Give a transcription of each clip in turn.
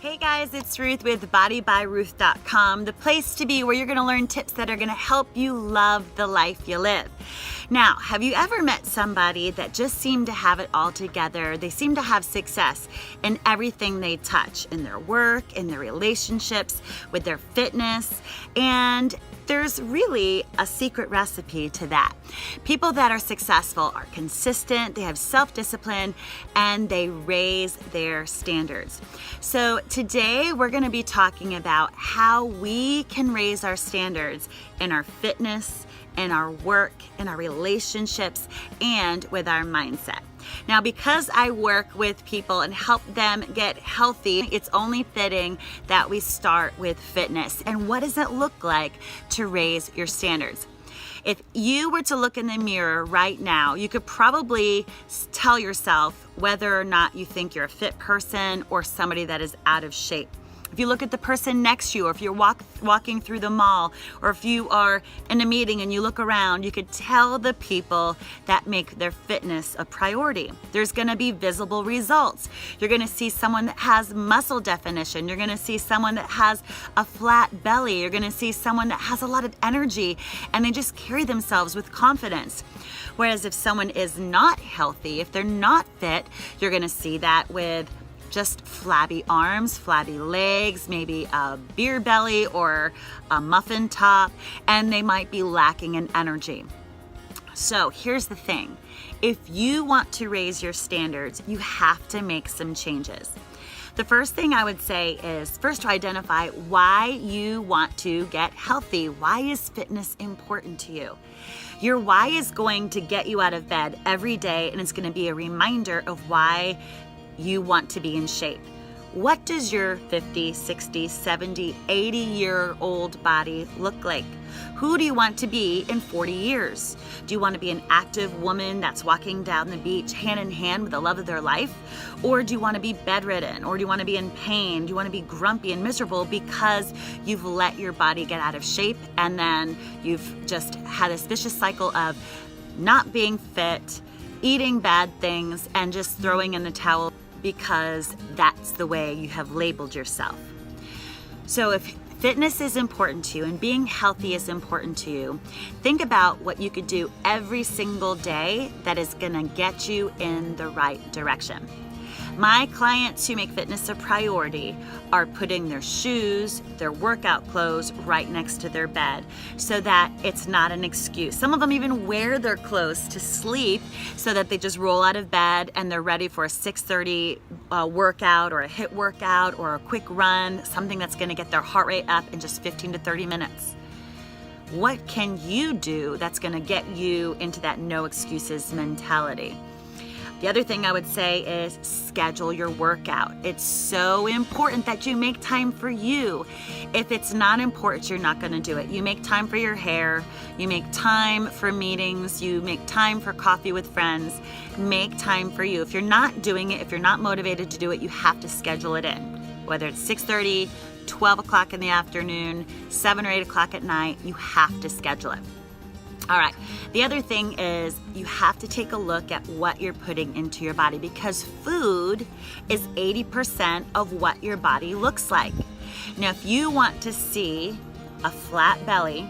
Hey guys, it's Ruth with bodybyruth.com, the place to be where you're going to learn tips that are going to help you love the life you live. Now, have you ever met somebody that just seemed to have it all together? They seem to have success in everything they touch, in their work, in their relationships, with their fitness, and there's really a secret recipe to that. People that are successful are consistent, they have self-discipline, and they raise their standards. So today we're going to be talking about how we can raise our standards in our fitness, in our work, in our relationships, and with our mindset. Now, because I work with people and help them get healthy, it's only fitting that we start with fitness. And what does it look like to raise your standards? If you were to look in the mirror right now, you could probably tell yourself whether or not you think you're a fit person or somebody that is out of shape. If you look at the person next to you, or if you're walking through the mall, or if you are in a meeting and you look around, you could tell the people that make their fitness a priority. There's gonna be visible results. You're gonna see someone that has muscle definition. You're gonna see someone that has a flat belly. You're gonna see someone that has a lot of energy and they just carry themselves with confidence. Whereas if someone is not healthy, if they're not fit, you're gonna see that with just flabby arms, flabby legs, maybe a beer belly or a muffin top, and they might be lacking in energy. So here's the thing. If you want to raise your standards, you have to make some changes. The first thing I would say is first to identify why you want to get healthy. Why is fitness important to you? Your why is going to get you out of bed every day, and it's going to be a reminder of why you want to be in shape. What does your 50, 60, 70, 80-year-old body look like? Who do you want to be in 40 years? Do you want to be an active woman that's walking down the beach hand in hand with the love of their life? Or do you want to be bedridden? Or do you want to be in pain? Do you want to be grumpy and miserable because you've let your body get out of shape and then you've just had this vicious cycle of not being fit, eating bad things, and just throwing in the towel because that's the way you have labeled yourself. So if fitness is important to you and being healthy is important to you, think about what you could do every single day that is gonna get you in the right direction. My clients who make fitness a priority are putting their shoes, their workout clothes right next to their bed so that it's not an excuse. Some of them even wear their clothes to sleep so that they just roll out of bed and they're ready for a 6:30 workout or a HIIT workout or a quick run, something that's gonna get their heart rate up in just 15 to 30 minutes. What can you do that's gonna get you into that no excuses mentality? The other thing I would say is schedule your workout. It's so important that you make time for you. If it's not important, you're not gonna do it. You make time for your hair, you make time for meetings, you make time for coffee with friends. Make time for you. If you're not doing it, if you're not motivated to do it, you have to schedule it in. Whether it's 6:30, 12 o'clock in the afternoon, 7 or 8 o'clock at night, you have to schedule it. All right, the other thing is you have to take a look at what you're putting into your body because food is 80% of what your body looks like. Now, if you want to see a flat belly,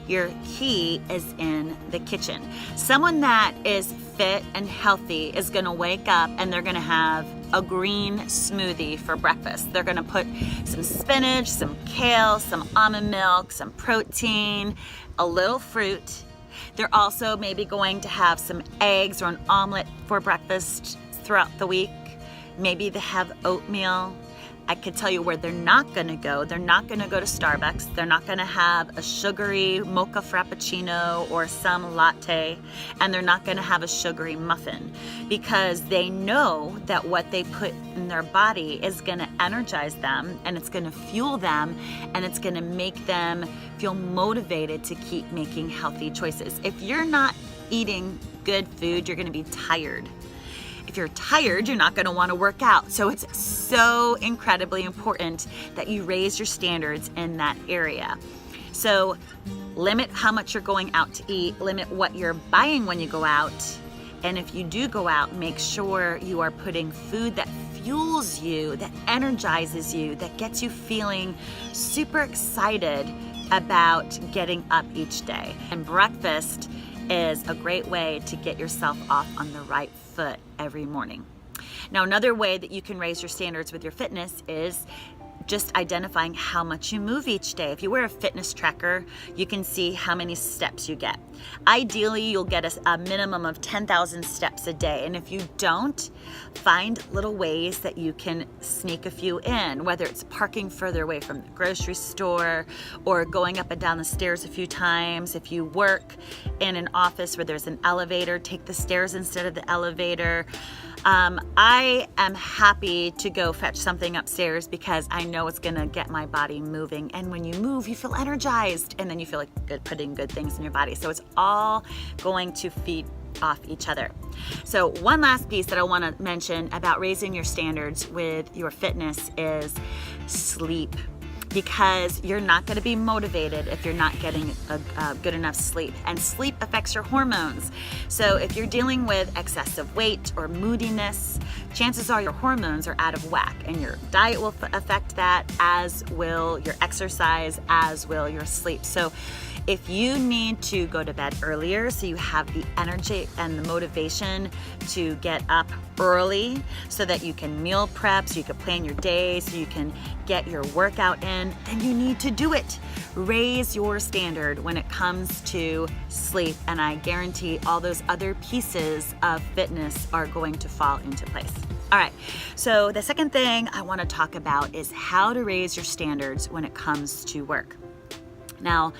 your key is in the kitchen. Someone that is fit and healthy is gonna wake up and they're gonna have a green smoothie for breakfast. They're gonna put some spinach, some kale, some almond milk, some protein, a little fruit. They're also maybe going to have some eggs or an omelet for breakfast throughout the week. Maybe they have oatmeal. I could tell you where they're not gonna go. They're not gonna go to Starbucks. They're not gonna have a sugary mocha frappuccino or some latte, and they're not gonna have a sugary muffin because they know that what they put in their body is gonna energize them and it's gonna fuel them and it's gonna make them feel motivated to keep making healthy choices. If you're not eating good food, you're gonna be tired. If you're tired, you're not gonna wanna work out. So it's so incredibly important that you raise your standards in that area. So limit how much you're going out to eat, limit what you're buying when you go out, And if you do go out, make sure you are putting food that fuels you, that energizes you, that gets you feeling super excited about getting up each day. And breakfast is a great way to get yourself off on the right foot every morning. Now, another way that you can raise your standards with your fitness is just identifying how much you move each day. If you wear a fitness tracker, you can see how many steps you get. Ideally, you'll get a minimum of 10,000 steps a day. And if you don't, find little ways that you can sneak a few in, whether it's parking further away from the grocery store or going up and down the stairs a few times. If you work in an office where there's an elevator, take the stairs instead of the elevator. I am happy to go fetch something upstairs because I know it's gonna get my body moving. And when you move, you feel energized, and then you feel like putting good things in your body. So it's all going to feed off each other. So one last piece that I want to mention about raising your standards with your fitness is sleep. Because you're not going to be motivated if you're not getting a good enough sleep. And sleep affects your hormones. So if you're dealing with excessive weight or moodiness, chances are your hormones are out of whack, and your diet will affect that, as will your exercise, as will your sleep. So if you need to go to bed earlier so you have the energy and the motivation to get up early so that you can meal prep, so you can plan your day, so you can get your workout in, then you need to do it. Raise your standard when it comes to sleep, and I guarantee all those other pieces of fitness are going to fall into place. All right, so the second thing I want to talk about is how to raise your standards when it comes to work. Now,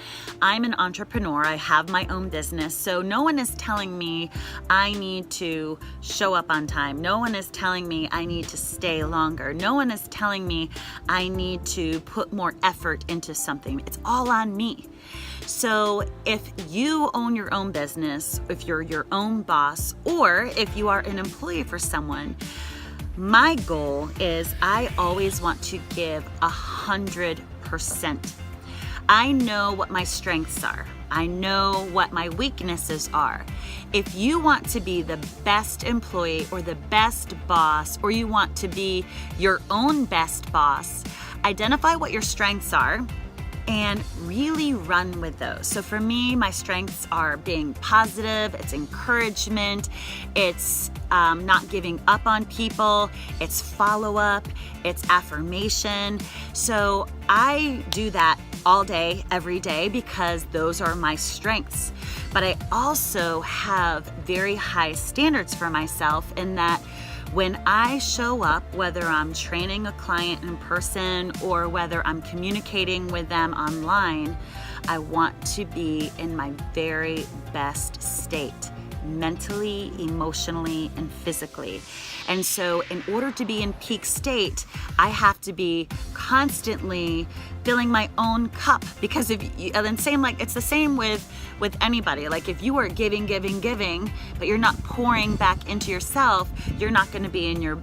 I'm an entrepreneur. I have my own business, so no one is telling me I need to show up on time. No one is telling me I need to stay longer. No one is telling me I need to put more effort into something. It's all on me. So if you own your own business, if you're your own boss, or if you are an employee for someone, my goal is I always want to give 100%. I know what my strengths are. I know what my weaknesses are. If you want to be the best employee or the best boss, or you want to be your own best boss, identify what your strengths are and really run with those. So for me, my strengths are being positive, it's encouragement, it's not giving up on people, it's follow-up, it's affirmation. So I do that all day, every day, because those are my strengths. But I also have very high standards for myself in that when I show up, whether I'm training a client in person or whether I'm communicating with them online, I want to be in my very best state, mentally, emotionally, and physically. And so in order to be in peak state, I have to be constantly filling my own cup, because if you, and then same, like it's the same with anybody. Like if you are giving, but you're not pouring back into yourself, you're not going to be in your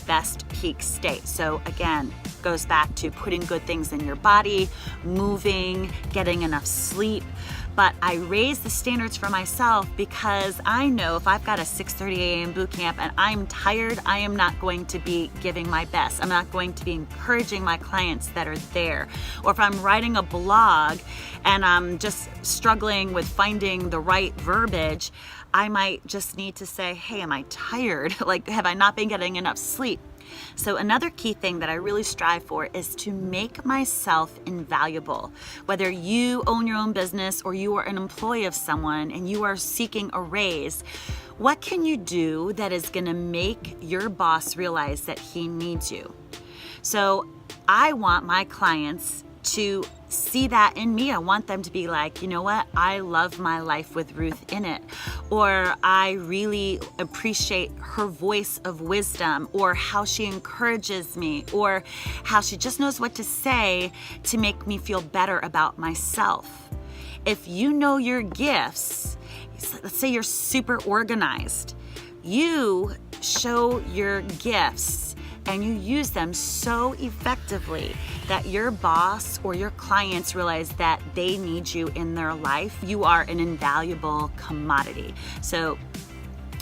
best peak state. So again, goes back to putting good things in your body, moving, getting enough sleep. But I raise the standards for myself because I know if I've got a 6:30 a.m. boot camp and I'm tired, I am not going to be giving my best. I'm not going to be encouraging my clients that are there. Or if I'm writing a blog and I'm just struggling with finding the right verbiage, I might just need to say, hey, am I tired? Like, have I not been getting enough sleep? So another key thing that I really strive for is to make myself invaluable. Whether you own your own business or you are an employee of someone and you are seeking a raise, what can you do that is going to make your boss realize that he needs you? So I want my clients to see that in me. I want them to be like, you know what? I love my life with Ruth in it. Or I really appreciate her voice of wisdom, or how she encourages me, or how she just knows what to say to make me feel better about myself. If you know your gifts, let's say you're super organized, you show your gifts and you use them so effectively that your boss or your clients realize that they need you in their life. You are an invaluable commodity. So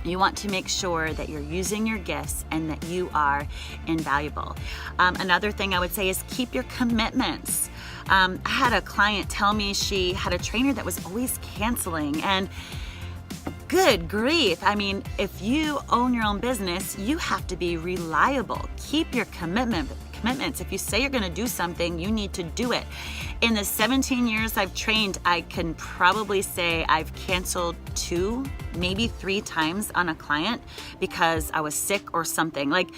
You want to make sure that you're using your gifts and that you are invaluable. Another thing I would say is keep your commitments. I had a client tell me she had a trainer that was always canceling, and good grief. I mean, if you own your own business, you have to be reliable. Keep your commitments. If you say you're going to do something, you need to do it. In the 17 years I've trained, I can probably say I've canceled 2, maybe 3 times on a client because I was sick or something. Like,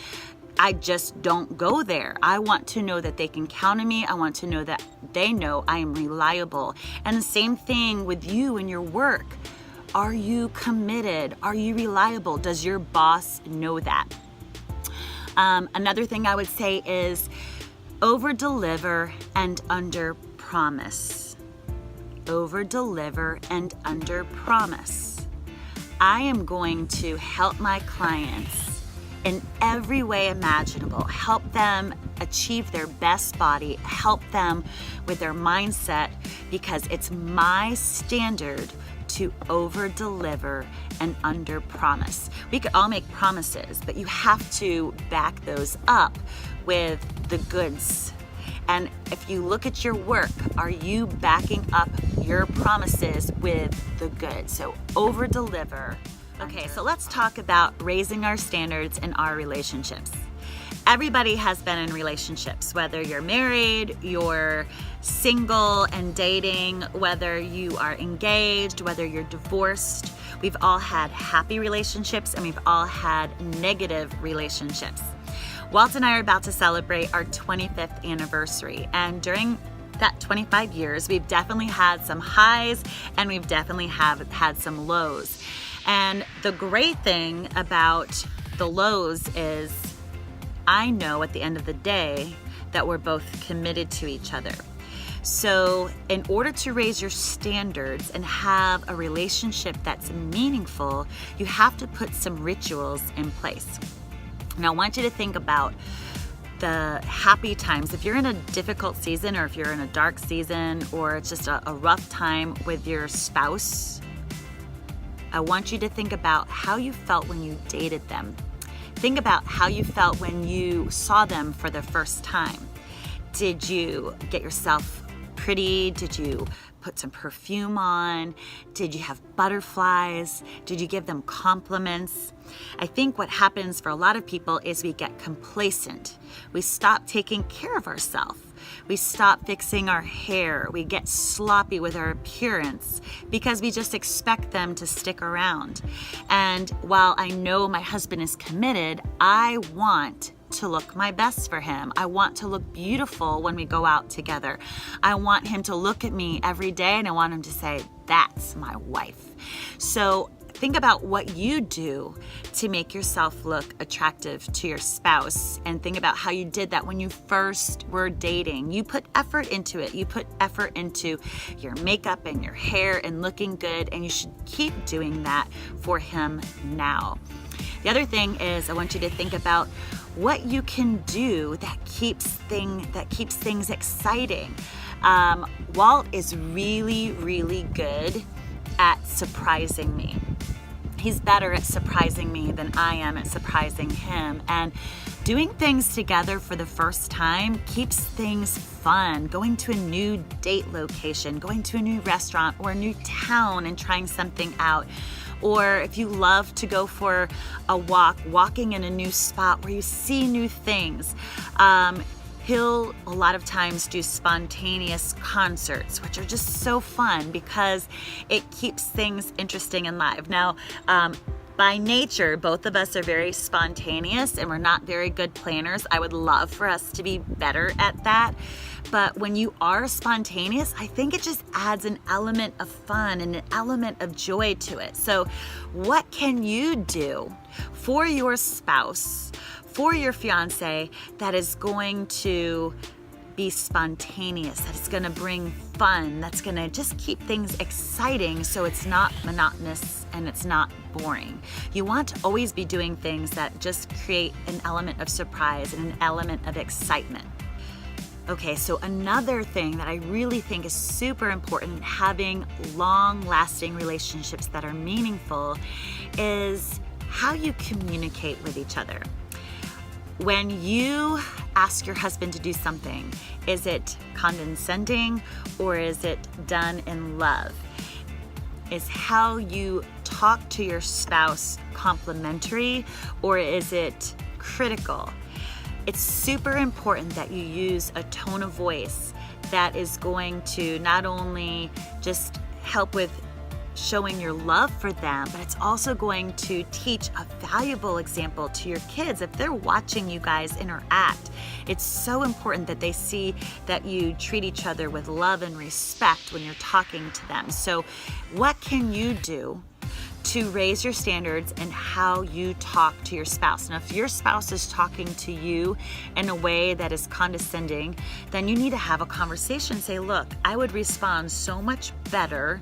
I just don't go there. I want to know that they can count on me. I want to know that they know I am reliable. And the same thing with you and your work. Are you committed? Are you reliable? Does your boss know that? Another thing I would say is over-deliver and under-promise. Over-deliver and under-promise. I am going to help my clients in every way imaginable, help them achieve their best body, help them with their mindset, because it's my standard to over-deliver and under-promise. We could all make promises, but you have to back those up with the goods. And if you look at your work, are you backing up your promises with the goods? So over-deliver. Okay, so let's talk about raising our standards in our relationships. Everybody has been in relationships, whether you're married, you're single and dating, whether you are engaged, whether you're divorced. We've all had happy relationships and we've all had negative relationships. Walt and I are about to celebrate our 25th anniversary, and during that 25 years, we've definitely had some highs and we've definitely had some lows. And the great thing about the lows is I know at the end of the day that we're both committed to each other. So in order to raise your standards and have a relationship that's meaningful, you have to put some rituals in place. Now I want you to think about the happy times. If you're in a difficult season, or if you're in a dark season, or it's just a rough time with your spouse, I want you to think about how you felt when you dated them. Think about how you felt when you saw them for the first time. Did you get yourself pretty? Did you put some perfume on? Did you have butterflies? Did you give them compliments? I think what happens for a lot of people is we get complacent. We stop taking care of ourselves. We stop fixing our hair. We get sloppy with our appearance because we just expect them to stick around. And while I know my husband is committed, I want to look my best for him. I want to look beautiful when we go out together. I want him to look at me every day and I want him to say, "That's my wife." So think about what you do to make yourself look attractive to your spouse, and think about how you did that when you first were dating. You put effort into it. You put effort into your makeup and your hair and looking good, and you should keep doing that for him now. The other thing is I want you to think about what you can do that keeps things exciting. Walt is really, really good at surprising me. He's better at surprising me than I am at surprising him. And doing things together for the first time keeps things fun. Going to a new date location, going to a new restaurant or a new town and trying something out. Or if you love to go for a walk, walking in a new spot where you see new things. He'll a lot of times do spontaneous concerts, which are just so fun because it keeps things interesting and live. Now, by nature, both of us are very spontaneous and we're not very good planners. I would love for us to be better at that. But when you are spontaneous, I think it just adds an element of fun and an element of joy to it. So what can you do for your spouse, for your fiance, that is going to be spontaneous, that is going to bring fun, that's going to just keep things exciting so it's not monotonous and it's not boring? You want to always be doing things that just create an element of surprise and an element of excitement. Okay, so another thing that I really think is super important in having long-lasting relationships that are meaningful is how you communicate with each other. When you ask your husband to do something, is it condescending or is it done in love? Is how you talk to your spouse complimentary or is it critical? It's super important that you use a tone of voice that is going to not only just help with showing your love for them, but it's also going to teach a valuable example to your kids. If they're watching you guys interact, it's so important that they see that you treat each other with love and respect when you're talking to them. So what can you do to raise your standards and how you talk to your spouse? Now, if your spouse is talking to you in a way that is condescending, then you need to have a conversation. Say, look, I would respond so much better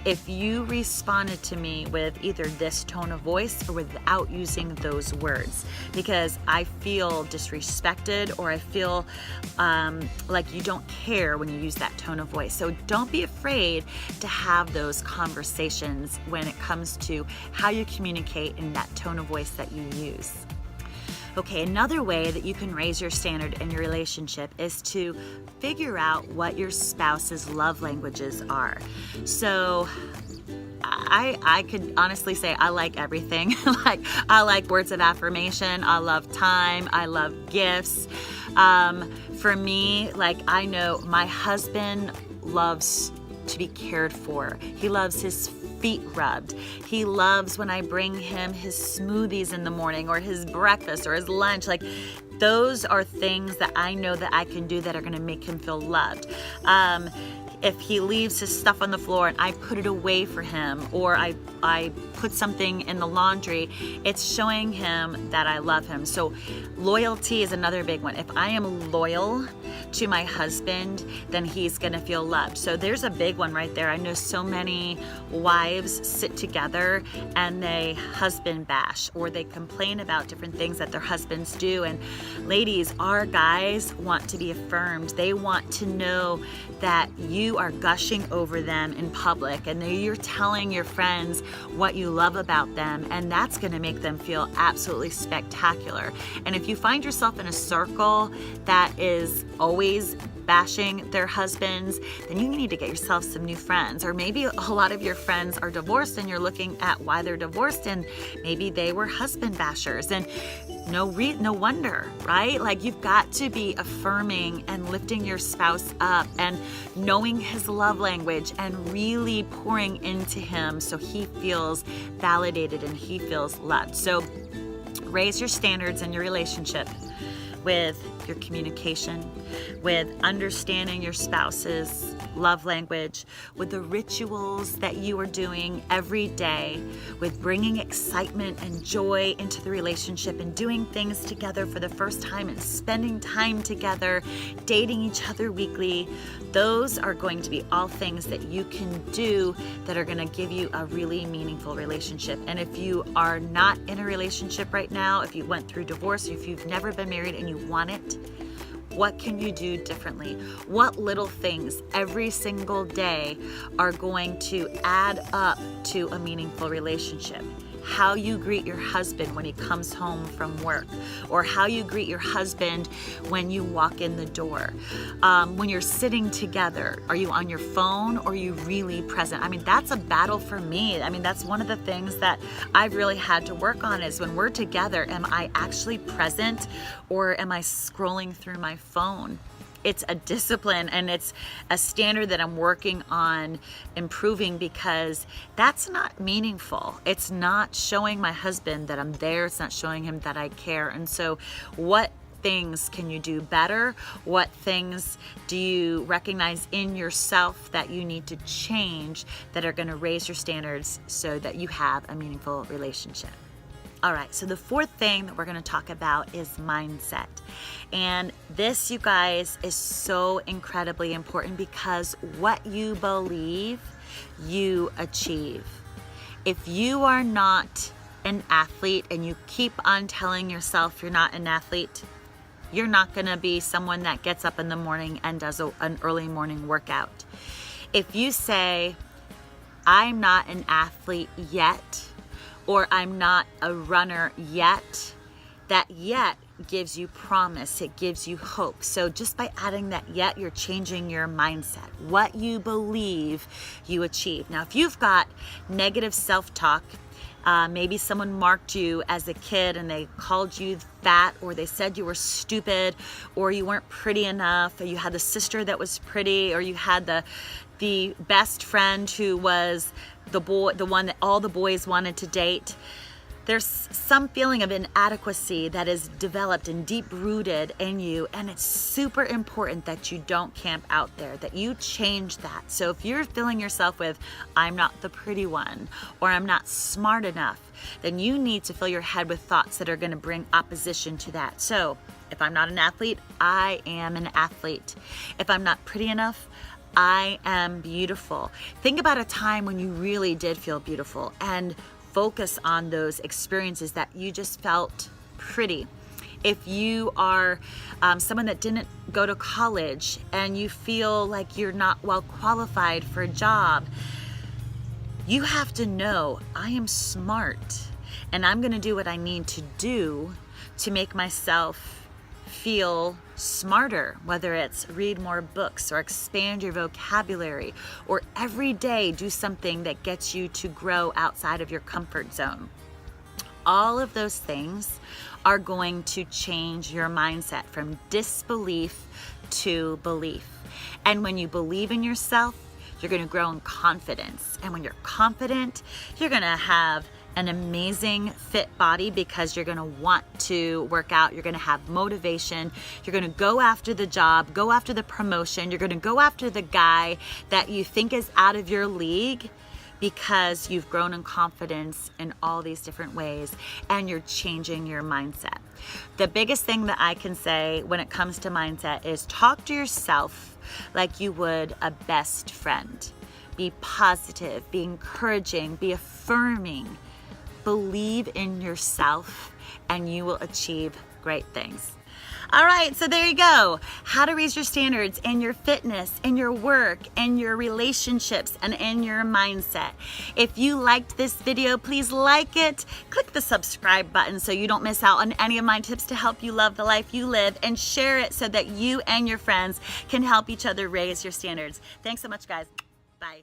if you responded to me with either this tone of voice or without using those words, because I feel disrespected or I feel like you don't care when you use that tone of voice. So don't be afraid to have those conversations when it comes to how you communicate in that tone of voice that you use. Okay, another way that you can raise your standard in your relationship is to figure out what your spouse's love languages are. So I could honestly say I like everything. Like, I like words of affirmation. I love time. I love gifts. For me, like, I know my husband loves to be cared for. He loves his feet rubbed. He loves when I bring him his smoothies in the morning or his breakfast or his lunch. Like, those are things that I know that I can do that are going to make him feel loved. If he leaves his stuff on the floor and I put it away for him, or I put something in the laundry, it's showing him that I love him. So loyalty is another big one. If I am loyal to my husband, then he's gonna feel loved. So there's a big one right there. I know so many wives sit together and they husband bash, or they complain about different things that their husbands do. And ladies, our guys want to be affirmed. They want to know that you are gushing over them in public and that you're telling your friends what you love about them, and that's going to make them feel absolutely spectacular. And if you find yourself in a circle that is always bashing their husbands, then you need to get yourself some new friends. Or maybe a lot of your friends are divorced and you're looking at why they're divorced, and maybe they were husband bashers. And no wonder, right? Like, you've got to be affirming and lifting your spouse up and knowing his love language and really pouring into him so he feels validated and he feels loved. So raise your standards in your relationship with your communication, with understanding your spouse's love language, with the rituals that you are doing every day, with bringing excitement and joy into the relationship and doing things together for the first time and spending time together, dating each other weekly. Those are going to be all things that you can do that are going to give you a really meaningful relationship. And if you are not in a relationship right now, if you went through divorce, if you've never been married and you want it, what can you do differently? What little things every single day are going to add up to a meaningful relationship? How you greet your husband when he comes home from work, or how you greet your husband when you walk in the door. When you're sitting together, are you on your phone or are you really present? I mean, that's a battle for me. I mean, that's one of the things that I've really had to work on, is when we're together, am I actually present or am I scrolling through my phone? It's a discipline and it's a standard that I'm working on improving, because that's not meaningful. It's not showing my husband that I'm there. It's not showing him that I care. And so what things can you do better? What things do you recognize in yourself that you need to change that are going to raise your standards so that you have a meaningful relationship? All right, so the fourth thing that we're going to talk about is mindset. And this, you guys, is so incredibly important, because what you believe, you achieve. If you are not an athlete and you keep on telling yourself you're not an athlete, you're not going to be someone that gets up in the morning and does an early morning workout. If you say, I'm not an athlete yet, or I'm not a runner yet. That yet gives you promise, it gives you hope. So just by adding that yet, you're changing your mindset. What you believe, you achieve. Now, if you've got negative self-talk, maybe someone marked you as a kid and they called you fat, or they said you were stupid, or you weren't pretty enough, or you had a sister that was pretty, or you had the best friend who was the one that all the boys wanted to date. There's some feeling of inadequacy that is developed and deep-rooted in you, and it's super important that you don't camp out there, that you change that. So if you're filling yourself with, I'm not the pretty one, or I'm not smart enough, then you need to fill your head with thoughts that are going to bring opposition to that. So if I'm not an athlete, I am an athlete. If I'm not pretty enough, I am beautiful. Think about a time when you really did feel beautiful, and focus on those experiences that you just felt pretty. If you are someone that didn't go to college and you feel like you're not well qualified for a job, you have to know, I am smart and I'm gonna do what I need to do to make myself feel smarter, whether it's read more books or expand your vocabulary, or every day do something that gets you to grow outside of your comfort zone. All of those things are going to change your mindset from disbelief to belief. And when you believe in yourself, you're going to grow in confidence. And when you're confident, you're going to have an amazing fit body because you're going to want to work out. You're going to have motivation. You're going to go after the job, go after the promotion. You're going to go after the guy that you think is out of your league because you've grown in confidence in all these different ways and you're changing your mindset. The biggest thing that I can say when it comes to mindset is talk to yourself like you would a best friend. Be positive, be encouraging, be affirming. Believe in yourself and you will achieve great things. All right, so there you go. How to raise your standards in your fitness, in your work, in your relationships, and in your mindset. If you liked this video, please like it. Click the subscribe button so you don't miss out on any of my tips to help you love the life you live, and share it so that you and your friends can help each other raise your standards. Thanks so much, guys. Bye.